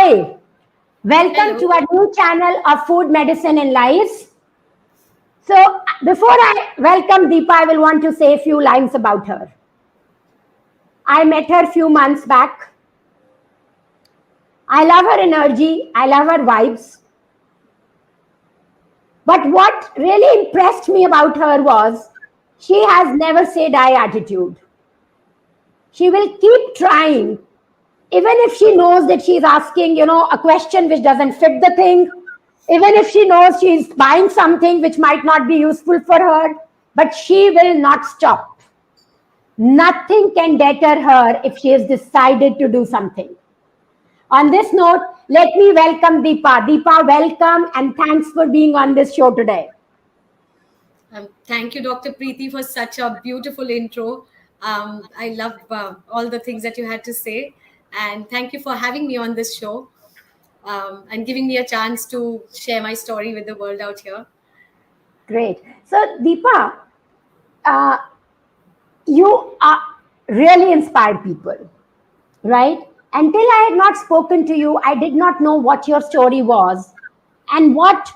Hi, welcome Hello. to our new channel of Food, Medicine and Lives. So, before I welcome Deepa, I will want to say a few lines about her. I met her a few months back. I love her energy, I love her vibes. But what really impressed me about her was she has never say die attitude. She will keep trying, even if she knows that she's asking, a question which doesn't fit the thing, even if she knows she's buying something which might not be useful for her, but she will not stop. Nothing can deter her if she has decided to do something. On this note, let me welcome Deepa. Deepa, welcome and thanks for being on this show today. Thank you, Dr. Preeti, for such a beautiful intro. I love all the things that you had to say. And thank you for having me on this show and giving me a chance to share my story with the world out here. Great. So, Deepa, uh, you are really inspired people, right? Until I had not spoken to you, I did not know what your story was and what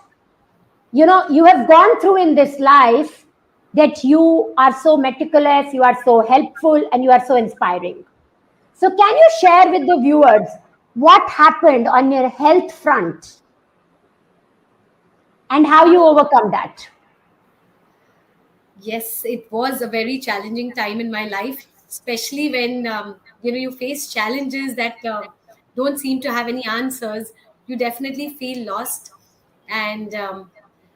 you have gone through in this life, that you are so meticulous, you are so helpful, and you are so inspiring. So, can you share with the viewers what happened on your health front and how Uh, you overcome that? yes, it was a very challenging time in my life, especially when you face challenges that don't seem to have any answers. You definitely feel lost. And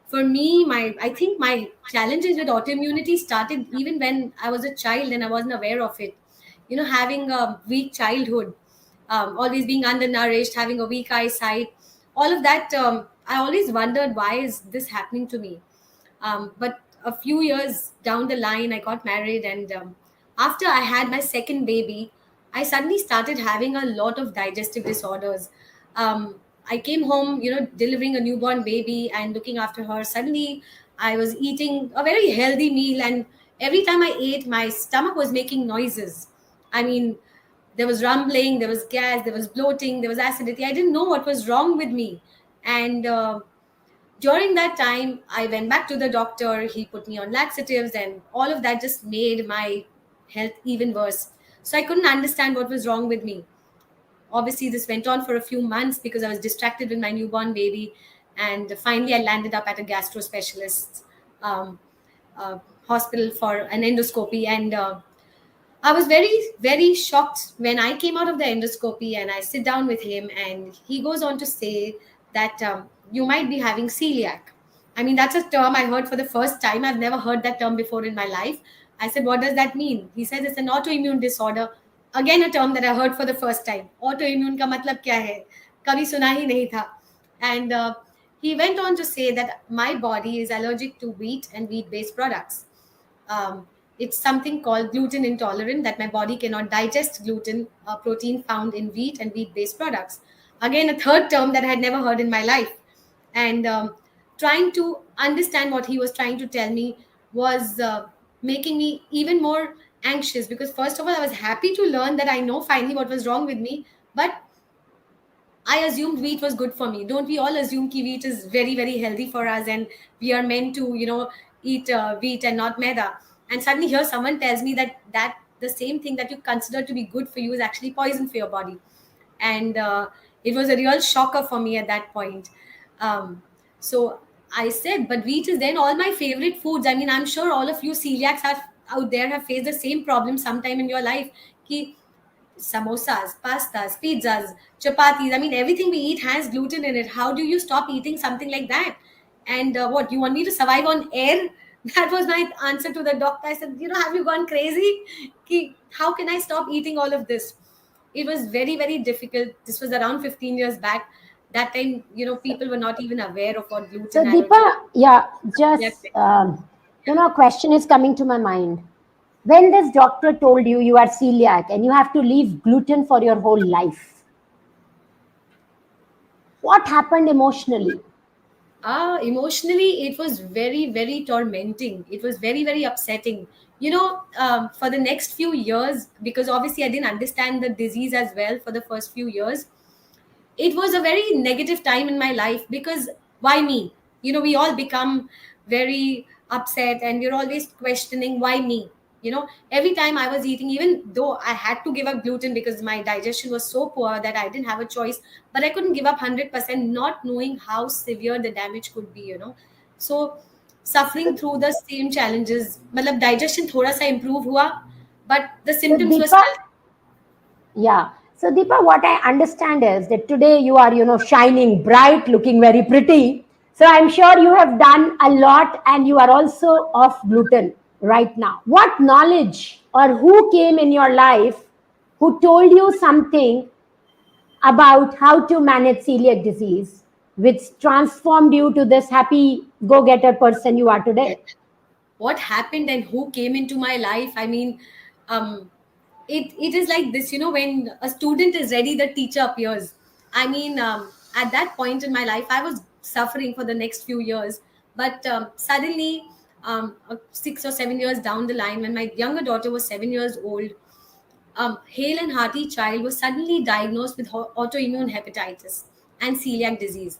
for me, my I think my challenges with autoimmunity started even when I was a child and I wasn't aware of it. Having a weak childhood, always being undernourished, having a weak eyesight, all of that. I always wondered, why is this happening to me? But a few years down the line, I got married, and after I had my second baby, I suddenly started having a lot of digestive disorders. I came home, delivering a newborn baby and looking after her. Suddenly, I was eating a very healthy meal, and every time I ate, my stomach was making noises. I mean, there was rumbling, there was gas, there was bloating, there was acidity. I didn't know what was wrong with me. And during that time, I went back to the doctor. He put me on laxatives, and all of that just made my health even worse. So I couldn't understand what was wrong with me. Obviously, this went on for a few months because I was distracted with my newborn baby. And finally, I landed up at a gastro specialist um, uh, hospital for an endoscopy. And I was very, very shocked when I came out of the endoscopy and I sit down with him, and he goes on to say that you might be having celiac. I mean, that's a term I heard for the first time. I've never heard that term before in my life. I said, what does that mean? He says it's an autoimmune disorder. Again, a term that I heard for the first time. Autoimmune ka matlab kya hai? Kabhi suna hi nahi tha. And he went on to say that my body is allergic to wheat and wheat based products. um, it's something called gluten intolerant, that my body cannot digest gluten, a protein found in wheat and wheat based products. Again, a third term that I had never heard in my life. And trying to understand what he was trying to tell me was making me even more anxious, because first of all, I was happy to learn that I know finally what was wrong with me. But I assumed wheat was good for me. Don't we all assume ki wheat is very, very healthy for us, and we are meant to, eat wheat and not maida? And suddenly here someone tells me that the same thing that you consider to be good for you is actually poison for your body. And it was a real shocker for me at that point. So I said, but wheat is then all my favorite foods. I mean, I'm sure all of you celiacs have out there have faced the same problem sometime in your life. Ki samosas, pastas, pizzas, chapatis. I mean, everything we eat has gluten in it. How do you stop eating something like that? And what, you want me to survive on air? That was my answer to the doctor. I said, have you gone crazy? How can I stop eating all of this? It was very, very difficult. This was around 15 years back. That time, So, people were not even aware of what so gluten allergy. Deepa, yeah, Yeah. just, a question is coming to my mind. When this doctor told you you are celiac and you have to leave gluten for your whole life, what happened emotionally? Emotionally, it was very, very tormenting. It was very, very upsetting. For the next few years, because obviously I didn't understand the disease as well for the first few years. it was a very negative time in my life, because why me? We all become very upset, and we're always questioning why me. Every time I was eating, even though I had to give up gluten because my digestion was so poor that I didn't have a choice, but I couldn't give up 100%, not knowing how severe the damage could be. So suffering through the same challenges, मतलब digestion थोड़ा सा improve हुआ, but the So symptoms were Deepa, still. yeah. So Deepa, what I understand is that today you are, shining bright, looking very pretty. So I'm sure you have done a lot and you are also off gluten right now. What knowledge or who came in your life who told you something about how to manage celiac disease, which transformed you to this happy go-getter person you are today? What happened and who came into my life, I mean, um it is like this, when a student is ready, the teacher appears. I mean, at that point in my life, I was suffering for the next few years, but suddenly, 6 or 7 years down the line, when my younger daughter was 7 years old, hale and hearty child was suddenly diagnosed with autoimmune hepatitis and celiac disease.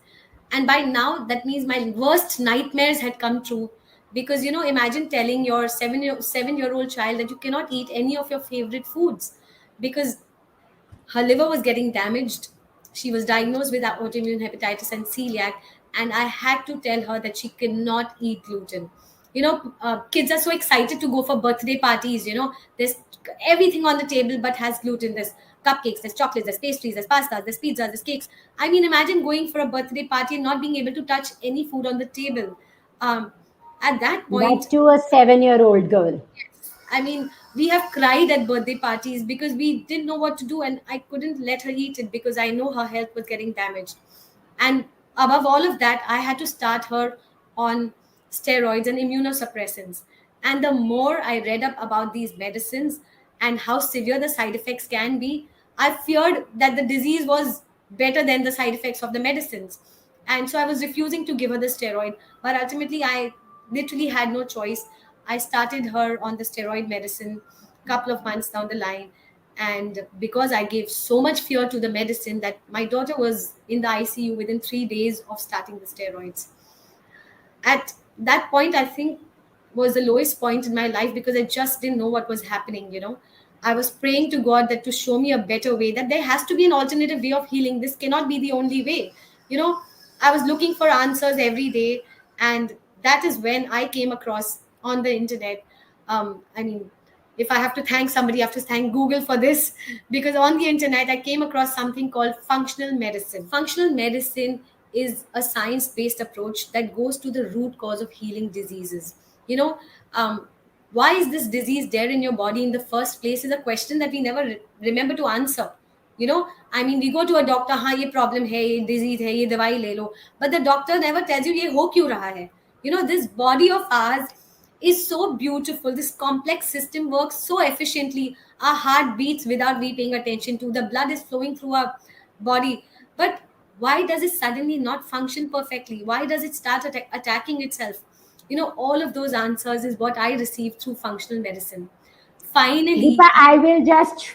And by now, that means my worst nightmares had come true. Because, imagine telling your 7-year old child that you cannot eat any of your favorite foods because her liver was getting damaged. She was diagnosed with autoimmune hepatitis and celiac, and I had to tell her that she cannot eat gluten. Kids are so excited to go for birthday parties. There's everything on the table but has gluten. There's cupcakes, there's chocolates, there's pastries, there's pastas, there's pizzas, there's cakes. I mean, imagine going for a birthday party and not being able to touch any food on the table. Um, at that point, That to a 7-year-old girl. I mean, we have cried at birthday parties because we didn't know what to do, and I couldn't let her eat it because I know her health was getting damaged. And above all of that, I had to start her on steroids and immunosuppressants. And the more I read up about these medicines and how severe the side effects can be, I feared that the disease was better than the side effects of the medicines. And so I was refusing to give her the steroid. But ultimately, I literally had no choice. I started her on the steroid medicine a couple of months down the line. And because I gave so much fear to the medicine, that my daughter was in the ICU within 3 days of starting the steroids. At that point, I think, was the lowest point in my life, because I just didn't know what was happening. I was praying to God that to show me a better way, that there has to be an alternative way of healing. This cannot be the only way. you know I was looking for answers every day, and that is when I came across on the internet. I mean, if I have to thank somebody, I have to thank Google for this, because on the internet I came across something called functional medicine. Functional medicine is a science based approach that goes to the root cause of healing diseases. you know um, why is this disease there in your body in the first place is a question that we never remember to answer. I mean, we go to a doctor, हाँ ये problem है, ये disease है, ये दवाई ले लो, but the doctor never tells you ये हो क्यों रहा है. This body of ours is so beautiful. This complex system works so efficiently. Our heart beats without we paying attention to. The blood is flowing through our body. But why does it suddenly not function perfectly? Why does it start attacking itself? All of those answers is what I received through functional medicine. Deepa, Finally, I will just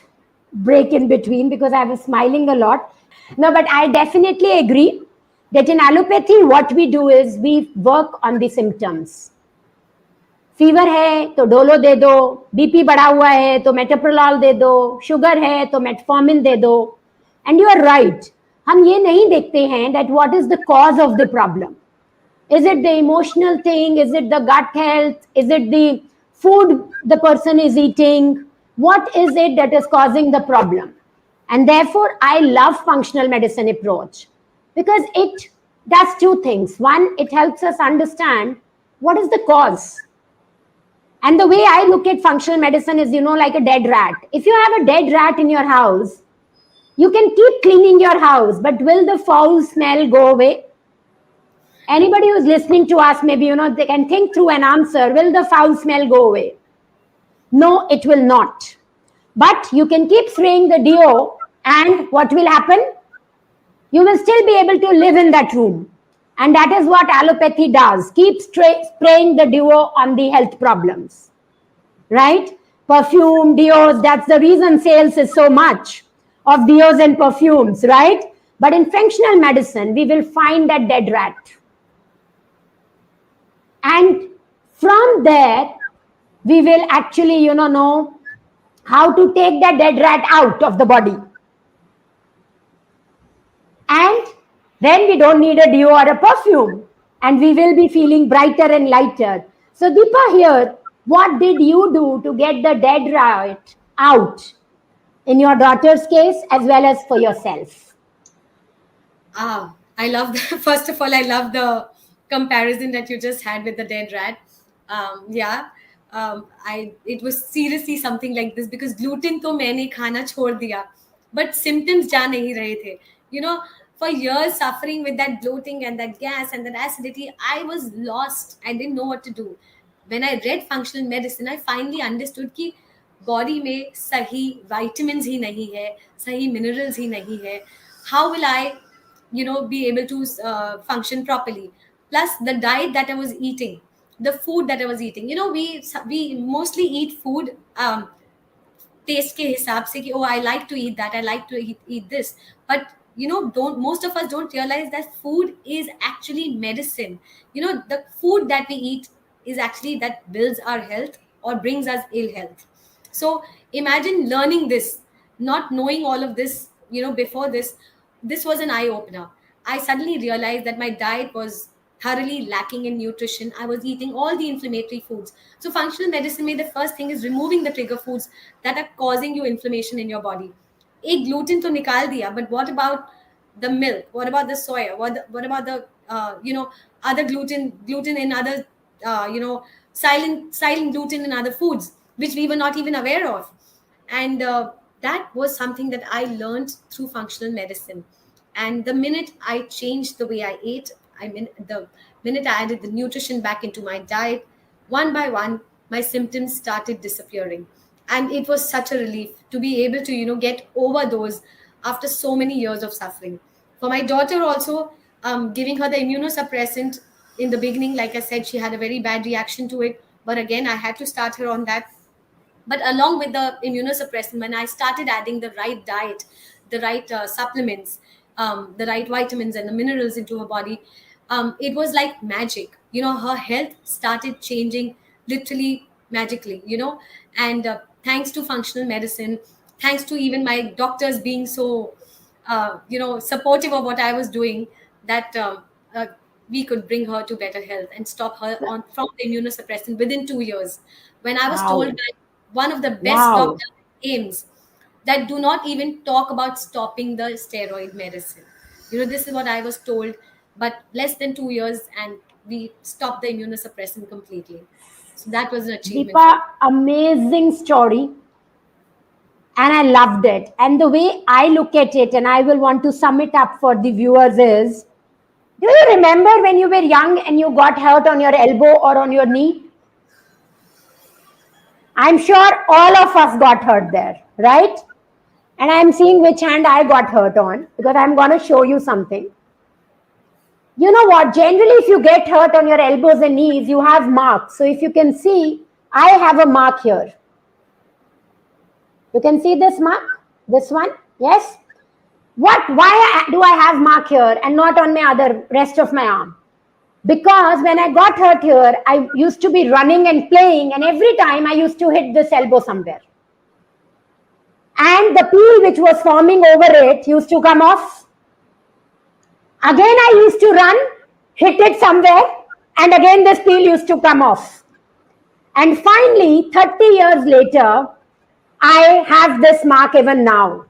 break in between because I was smiling a lot. No, but I definitely agree that in allopathy, what we do is we work on the symptoms. Fever है तो Dolo दे दो, BP बढ़ा हुआ है तो metoprolol दे दो, sugar है तो मेटफॉर्मिन दे दो. एंड यू आर राइट, हम ये नहीं देखते हैं that what is the cause of the problem. Is it the emotional thing? Is it the gut health? Is it the food the person is eating? What is it that is causing the problem? And therefore, I love functional medicine approach because it does two things. One, it helps us understand what is the cause. And the way I look at functional medicine is, like a dead rat. If you have a dead rat in your house, you can keep cleaning your house, but will the foul smell go away? Anybody who's listening to us, maybe, they can think through an answer. Will the foul smell go away? No, it will not. But you can keep spraying the deo, and what will happen? You will still be able to live in that room. And that is what allopathy does. Keep spraying the deo on the health problems. Right? Perfume, deos, that's the reason sales is so much of deos and perfumes, right? But in functional medicine, we will find that dead rat. And from there, we will actually, know how to take that dead rat out of the body. And then we don't need a deo or a perfume. And we will be feeling brighter and lighter. So, Deepa, here, what did you do to get the dead rat out in your daughter's case as well as for yourself? I love the, first of all, I love the comparison that you just had with the dead rat. Yeah, I it was seriously something like this because gluten to मैंने खाना छोड़ दिया, but symptoms जा नहीं रहे थे. You know, for years suffering with that bloating and that gas and that acidity, I was lost. I didn't know what to do. When I read functional medicine, I finally understood कि body में सही vitamins ही नहीं है, सही minerals ही नहीं है. How will I be able to function properly? Plus the diet that I was eating, the food that I was eating, we mostly eat food taste के हिसाब से कि oh, I like to eat that, I like to eat this, but don't most of us don't realize that food is actually medicine. The food that we eat is actually that builds our health or brings us ill health. So imagine learning this, not knowing all of this, before this was an eye opener. I suddenly realized that my diet was thoroughly lacking in nutrition. I was eating all the inflammatory foods. So functional medicine में the first thing is removing the trigger foods that are causing you inflammation in your body. एक gluten तो निकाल दिया, but what about the milk? What about the soya? What about the other gluten in other silent gluten in other foods which we were not even aware of? And that was something that I learned through functional medicine. And the minute I changed the way I ate, the minute I added the nutrition back into my diet, one by one, my symptoms started disappearing. And it was such a relief to be able to, get over those after so many years of suffering. For my daughter also, giving her the immunosuppressant in the beginning, like I said, she had a very bad reaction to it. But again, I had to start her on that. But along with the immunosuppressant, when I started adding the right diet, the right supplements, the right vitamins and the minerals into her body, it was like magic. Her health started changing literally magically. And thanks to functional medicine, thanks to even my doctors being so supportive of what I was doing, that we could bring her to better health and stop her on from the immunosuppressant within 2 years. When I was told Wow. by one of the best Wow. doctors in AIMS that do not even talk about stopping the steroid medicine. This is what I was told, but less than 2 years, and we stopped the immunosuppressant completely. So that was an achievement for Deepa, me. amazing story. And I loved it. And the way I look at it, and I will want to sum it up for the viewers, is do you remember when you were young and you got hurt on your elbow or on your knee? I'm sure all of us got hurt there, right? And I'm seeing which hand I got hurt on because I'm going to show you something. You know what? Generally, if you get hurt on your elbows and knees, you have marks. So if you can see, I have a mark here. You can see this mark? This one? Yes? Why do I have mark here and not on my other rest of my arm? Because when I got hurt here, I used to be running and playing, and every time I used to hit this elbow somewhere. And the peel which was forming over it used to come off. Again, I used to run, hit it somewhere, and again this peel used to come off. And finally, 30 years later, I have this mark even now.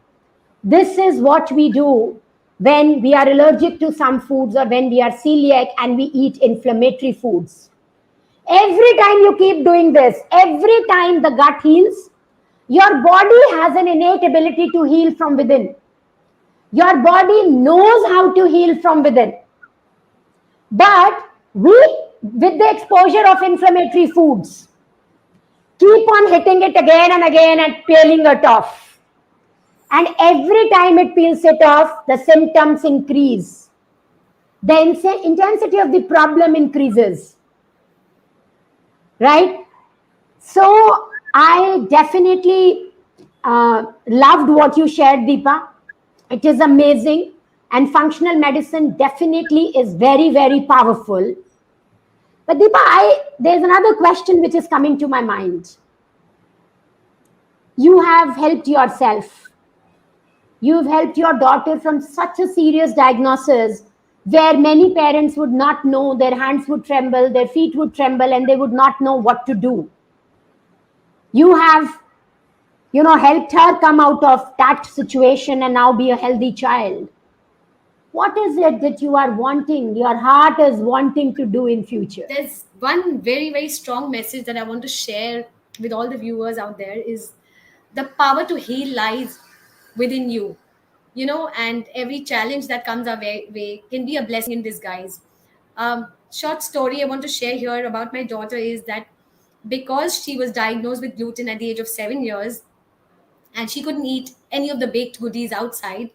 This is what we do when we are allergic to some foods or when we are celiac and we eat inflammatory foods. Every time you keep doing this, every time the gut heals, your body has an innate ability to heal from within. Your body knows how to heal from within. But we, with the exposure of inflammatory foods, keep on hitting it again and again and peeling it off. And every time it peels it off, the symptoms increase. The intensity of the problem increases. Right? So I definitely loved what you shared, Deepa. It is amazing. And functional medicine definitely is very, very powerful. But Deepa, there's another question which is coming to my mind. You have helped yourself. You've helped your daughter from such a serious diagnosis where many parents would not know, their hands would tremble, their feet would tremble, and they would not know what to do. You have, helped her come out of that situation and now be a healthy child. What is it that you are wanting, your heart is wanting to do in future? There's one very, very strong message that I want to share with all the viewers out there is the power to heal lies within you. And every challenge that comes our way can be a blessing in disguise. Short story I want to share here about my daughter is that because she was diagnosed with gluten at the age of 7 years, and she couldn't eat any of the baked goodies outside.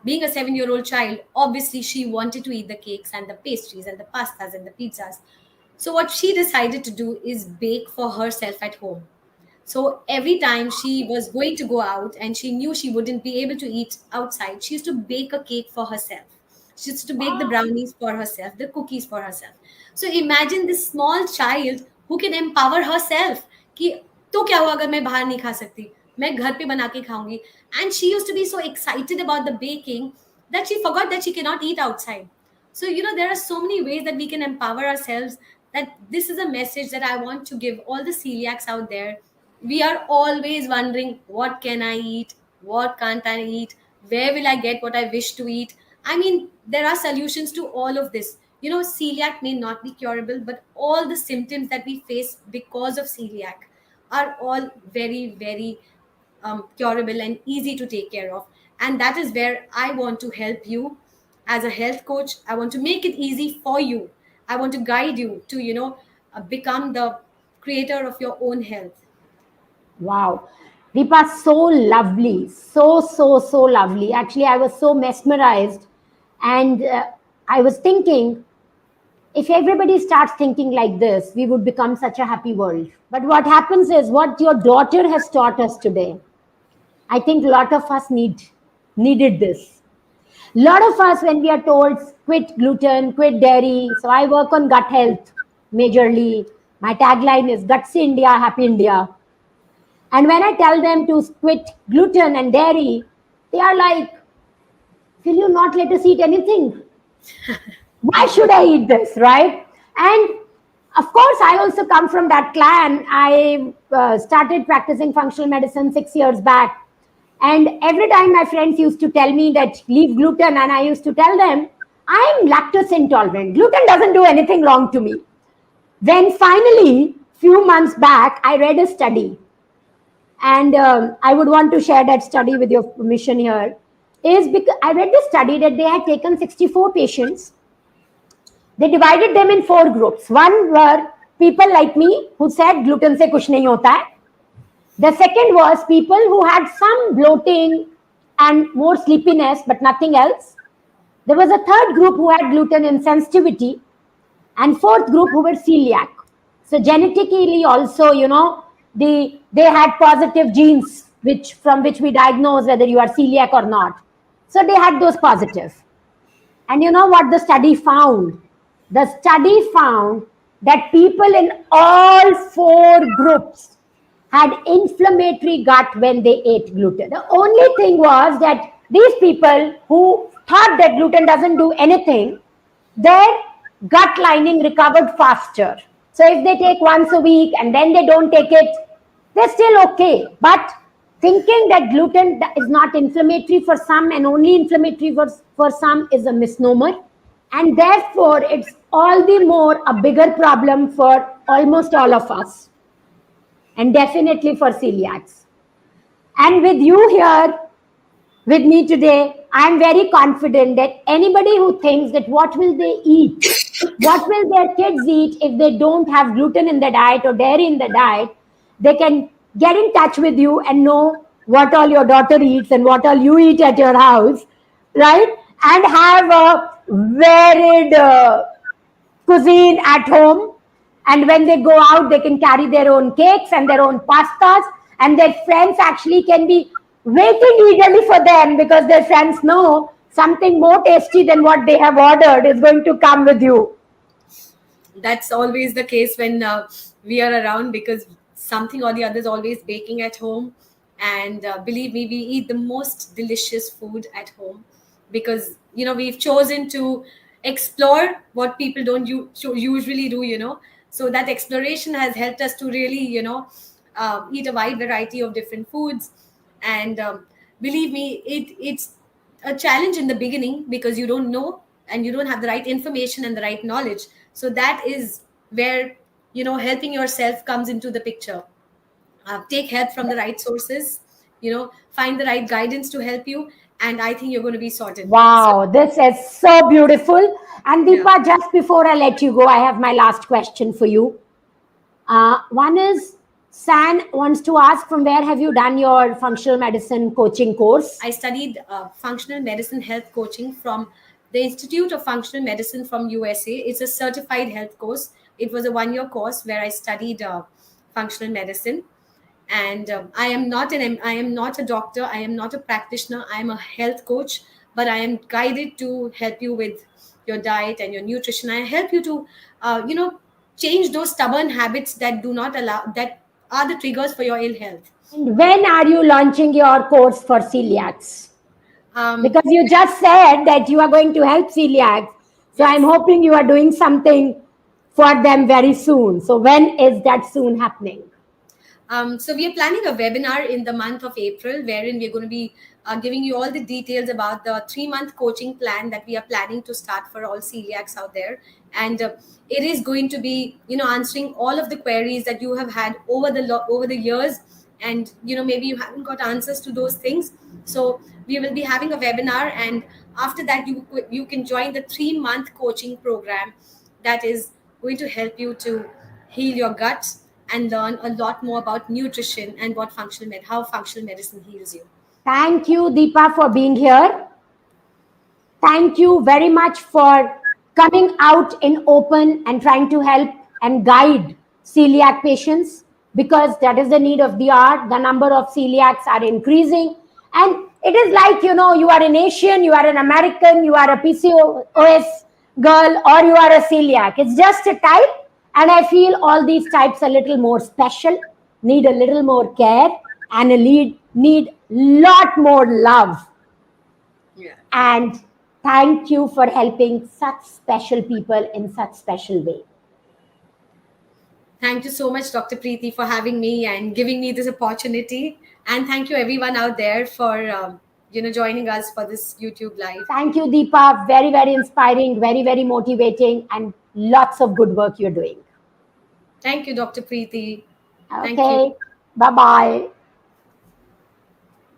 Being a 7-year-old child, obviously she wanted to eat the cakes and the pastries and the pastas and the pizzas. So, what she decided to do is bake for herself at home. So, every time she was going to go out and she knew she wouldn't be able to eat outside, she used to bake a cake for herself. She used to bake the brownies for herself, the cookies for herself. So, imagine this small child who can empower herself. कि तो क्या हुआ अगर मैं बाहर नहीं खा सकती, मैं घर पे बना के खाऊंगी. And she used to be so excited about the baking that she forgot that she cannot eat outside. So, there are so many ways that we can empower ourselves, that this is a message that I want to give all the celiacs out there. We are always wondering, what can I eat? What can't I eat? Where will I get what I wish to eat? I mean, there are solutions to all of this. Celiac may not be curable, but all the symptoms that we face because of celiac are all very, very curable and easy to take care of. And that is where I want to help you as a health coach. I want to make it easy for you. I want to guide you to, become the creator of your own health. Wow. Deepa, so lovely. So, so, so lovely. Actually, I was so mesmerized. And I was thinking, if everybody starts thinking like this, we would become such a happy world. But what happens is what your daughter has taught us today. I think a lot of us needed this. A lot of us, when we are told quit gluten, quit dairy. So I work on gut health majorly. My tagline is Guts India, Happy India. And when I tell them to quit gluten and dairy, they are like, will you not let us eat anything? Why should I eat this, right? And of course, I also come from that clan. I started practicing functional medicine 6 years back. And every time my friends used to tell me that leave gluten, and I used to tell them, I'm lactose intolerant. Gluten doesn't do anything wrong to me. Then finally, few months back, I read a study. And I would want to share that study with your permission here. Is because I read the study that they had taken 64 patients. They divided them in 4 groups. One were people like me who said gluten se kuch nahi hota hai. The second was people who had some bloating and more sleepiness, but nothing else. There was a third group who had gluten insensitivity, and fourth group who were celiac. So genetically also, they had positive genes from which we diagnose whether you are celiac or not. So they had those positive. And you know what the study found? The study found that people in all 4 groups had inflammatory gut when they ate gluten. The only thing was that these people who thought that gluten doesn't do anything, their gut lining recovered faster. So if they take once a week and then they don't take it, they're still okay. But thinking that gluten is not inflammatory for some and only inflammatory for some is a misnomer. And therefore, it's all the more a bigger problem for almost all of us. And definitely for celiacs. And with you here, with me today, I'm very confident that anybody who thinks that what will they eat, what will their kids eat if they don't have gluten in the diet or dairy in the diet, they can get in touch with you and know what all your daughter eats and what all you eat at your house, right? And have a varied cuisine at home. And when they go out, they can carry their own cakes and their own pastas, and their friends actually can be waiting eagerly for them because their friends know something more tasty than what they have ordered is going to come with you. That's always the case when we are around, because something or the other is always baking at home. And believe me, we eat the most delicious food at home, because we've chosen to explore what people don't usually do. So that exploration has helped us to really eat a wide variety of different foods. And believe me, it's a challenge in the beginning, because you don't know and you don't have the right information and the right knowledge. So that is where helping yourself comes into the picture. Take help from the right sources, find the right guidance to help you, and I think you're going to be sorted. So Wow, this is so beautiful. And yeah, Deepa, just before I let you go, I have my last question for you. One is San wants to ask, from where have you done your functional medicine coaching course? I studied functional medicine health coaching from the Institute of Functional Medicine from USA. It's a certified health course. It was a 1 year course where I studied functional medicine. And I am not a doctor, I am not a practitioner, I am a health coach. But I am guided to help you with your diet and your nutrition. I help you to change those stubborn habits that do not allow that are the triggers for your ill health. And when are you launching your course for celiacs? um, Because you just said that you are going to help celiacs. So I'm yes. hoping you are doing something for them very soon. So when is that soon happening? So we are planning a webinar in the month of April, wherein we're going to be giving you all the details about the 3 month coaching plan that we are planning to start for all celiacs out there. And it is going to be, answering all of the queries that you have had over the years, and maybe you haven't got answers to those things. So we will be having a webinar, and after that, you can join the 3 month coaching program that is going to help you to heal your gut and learn a lot more about nutrition and how functional medicine heals you. Thank you, Deepa, for being here. Thank you very much for coming out in open and trying to help and guide celiac patients, because that is the need of the hour. The number of celiacs are increasing. And it is like, you are an Asian, you are an American, you are a PCOS girl, or you are a celiac. It's just a type. And I feel all these types are a little more special, need a little more care, and need lot more love. Yeah. And thank you for helping such special people in such special way. Thank you so much, Dr. Preeti, for having me and giving me this opportunity. And thank you, everyone out there, for joining us for this YouTube live. Thank you, Deepa. Very, very inspiring, very, very motivating, and lots of good work you're doing. Thank you, Dr. Preeti. Thank you. Okay. Bye bye.